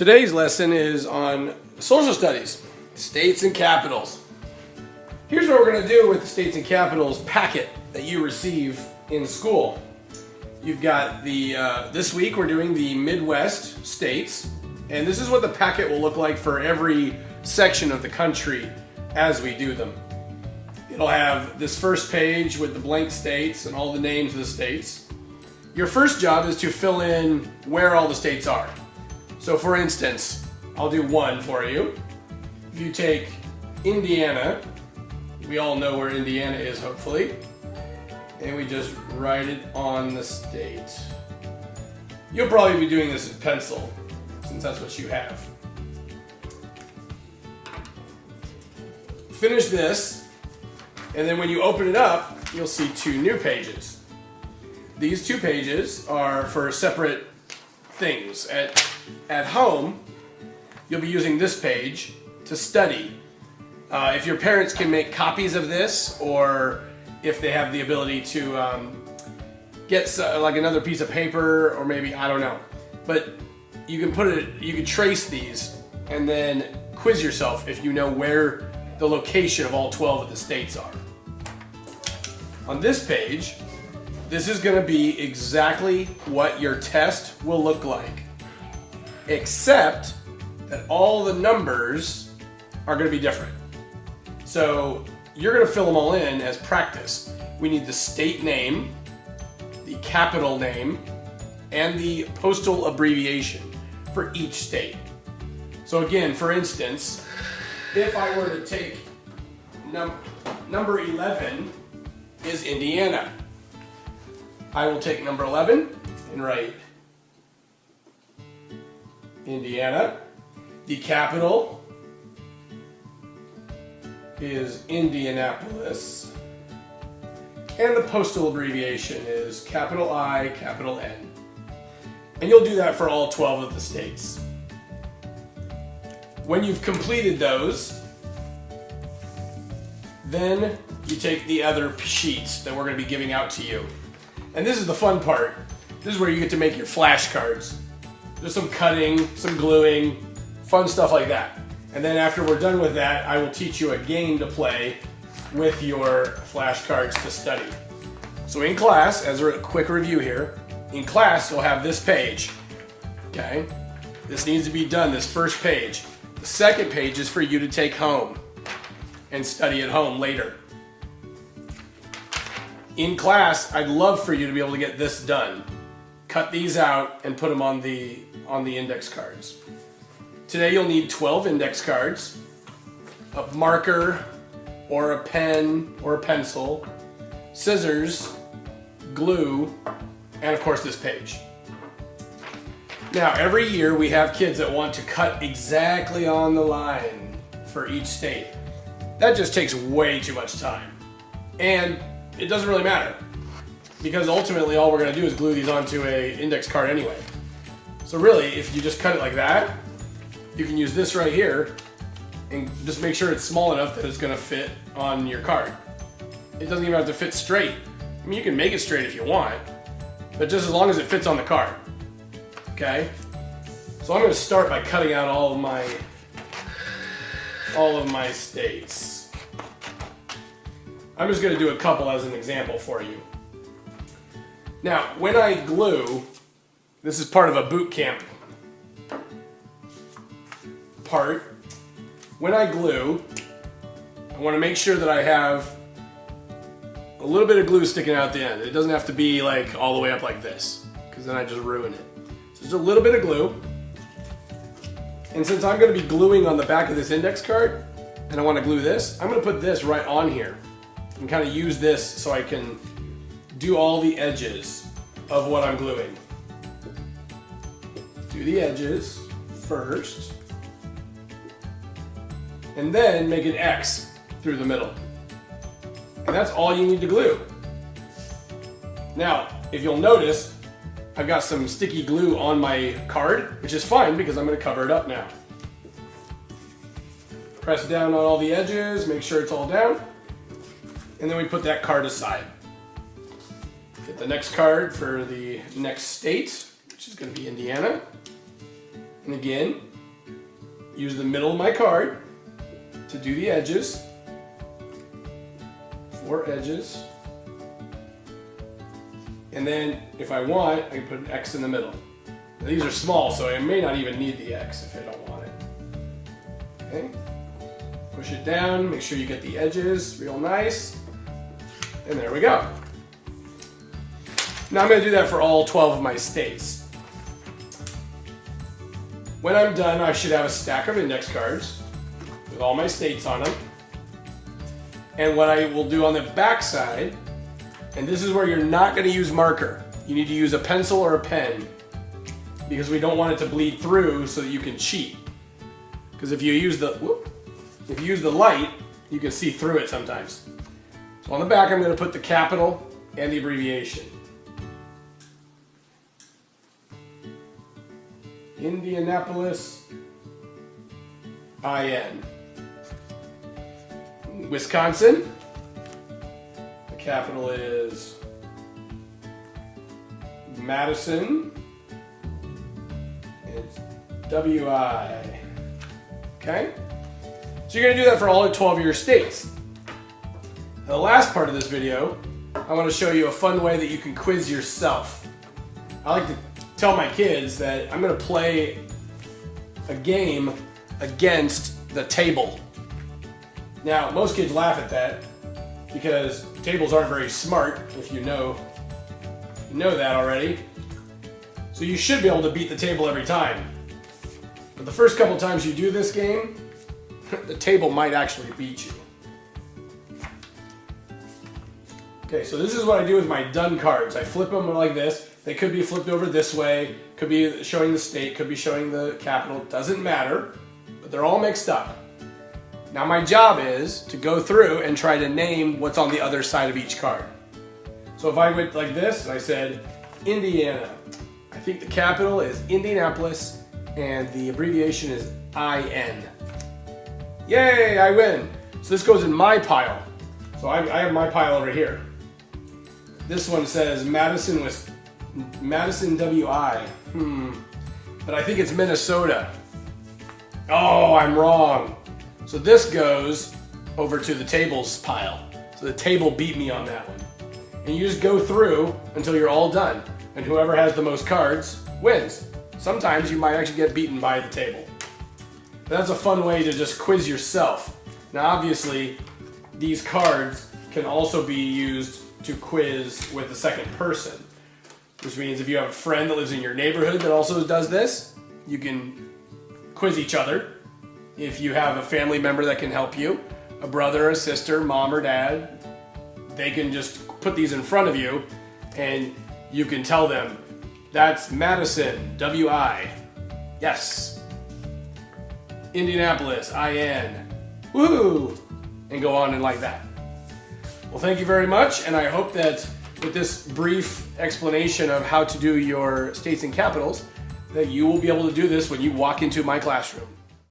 Today's lesson is on social studies, states and capitals. Here's what we're going to do with the states and capitals packet that you receive in school. You've got the, this week we're doing the Midwest states, and this is what the packet will look like for every section of the country as we do them. It'll have this first page with the blank states and all the names of the states. Your first job is to fill in where all the states are. So for instance, I'll do one for you. If you take Indiana, we all know where Indiana is hopefully, and we just write it on the state. You'll probably be doing this in pencil, since that's what you have. Finish this, and then when you open it up, you'll see two new pages. These two pages are for separate things. At home, you'll be using this page to study. If your parents can make copies of this, or if they have the ability to get like another piece of paper, or maybe, I don't know. But you can you can trace these and then quiz yourself if you know where the location of all 12 of the states are. On this page, this is going to be exactly what your test will look like, except that all the numbers are going to be different. So you're going to fill them all in as practice. We need the state name, the capital name, and the postal abbreviation for each state. So again, for instance, if I were to take number 11 is Indiana. I will take number 11 and write Indiana. The capital is Indianapolis. And the postal abbreviation is capital I, capital N. And you'll do that for all 12 of the states. When you've completed those, then you take the other sheets that we're going to be giving out to you. And this is the fun part. This is where you get to make your flashcards. There's some cutting, some gluing, fun stuff like that. And then after we're done with that, I will teach you a game to play with your flashcards to study. So in class, as a quick review here, in class you'll have this page. Okay? This needs to be done, this first page. The second page is for you to take home and study at home later. In class, I'd love for you to be able to get this done. Cut these out and put them on the index cards. Today you'll need 12 index cards, a marker or a pen or a pencil, scissors, glue, and of course this page. Now every year we have kids that want to cut exactly on the line for each state. That just takes way too much time. And it doesn't really matter, because ultimately all we're going to do is glue these onto an index card anyway. So really, if you just cut it like that, you can use this right here and just make sure it's small enough that it's going to fit on your card. It doesn't even have to fit straight. I mean, you can make it straight if you want, but just as long as it fits on the card. Okay? So I'm going to start by cutting out all of my states. I'm just going to do a couple as an example for you. Now, when I glue, this is part of a boot camp part. When I glue, I want to make sure that I have a little bit of glue sticking out the end. It doesn't have to be like all the way up like this, because then I just ruin it. So just a little bit of glue. And since I'm going to be gluing on the back of this index card, and I want to glue this, I'm going to put this right on here and kind of use this so I can do all the edges of what I'm gluing. Do the edges first, and then make an X through the middle. And that's all you need to glue. Now, if you'll notice, I've got some sticky glue on my card, which is fine because I'm going to cover it up now. Press down on all the edges, make sure it's all down, and then we put that card aside. Get the next card for the next state, which is going to be Indiana. And again, use the middle of my card to do the edges. 4 edges. And then if I want, I can put an X in the middle. Now, these are small, so I may not even need the X if I don't want it. Okay. Push it down, make sure you get the edges real nice. And there we go. Now I'm going to do that for all 12 of my states. When I'm done, I should have a stack of index cards with all my states on them. And what I will do on the back side, and this is where you're not going to use marker. You need to use a pencil or a pen because we don't want it to bleed through so that you can cheat. Because if you use the light, you can see through it sometimes. So on the back, I'm going to put the capital and the abbreviation. Indianapolis, IN. Wisconsin, the capital is Madison. It's WI. Okay? So you're going to do that for all 12 of your states. Now, the last part of this video, I want to show you a fun way that you can quiz yourself. I like to tell my kids that I'm going to play a game against the table. Now, most kids laugh at that because tables aren't very smart, if you know that already. So you should be able to beat the table every time. But the first couple times you do this game, the table might actually beat you. Okay, so this is what I do with my done cards. I flip them like this. They could be flipped over this way, could be showing the state, could be showing the capital, doesn't matter, but they're all mixed up. Now my job is to go through and try to name what's on the other side of each card. So if I went like this and I said Indiana, I think the capital is Indianapolis and the abbreviation is IN. Yay, I win. So this goes in my pile. So I have my pile over here. This one says Madison WI. But I think it's Minnesota. Oh, I'm wrong. So this goes over to the tables pile. So the table beat me on that one. And you just go through until you're all done. And whoever has the most cards wins. Sometimes you might actually get beaten by the table. But that's a fun way to just quiz yourself. Now obviously, these cards can also be used to quiz with the second person. Which means if you have a friend that lives in your neighborhood that also does this, you can quiz each other. If you have a family member that can help you, a brother, a sister, mom or dad, they can just put these in front of you and you can tell them, that's Madison, WI. Yes. Indianapolis, IN. Woohoo! And go on and like that. Well, thank you very much, and I hope that with this brief explanation of how to do your states and capitals, that you will be able to do this when you walk into my classroom.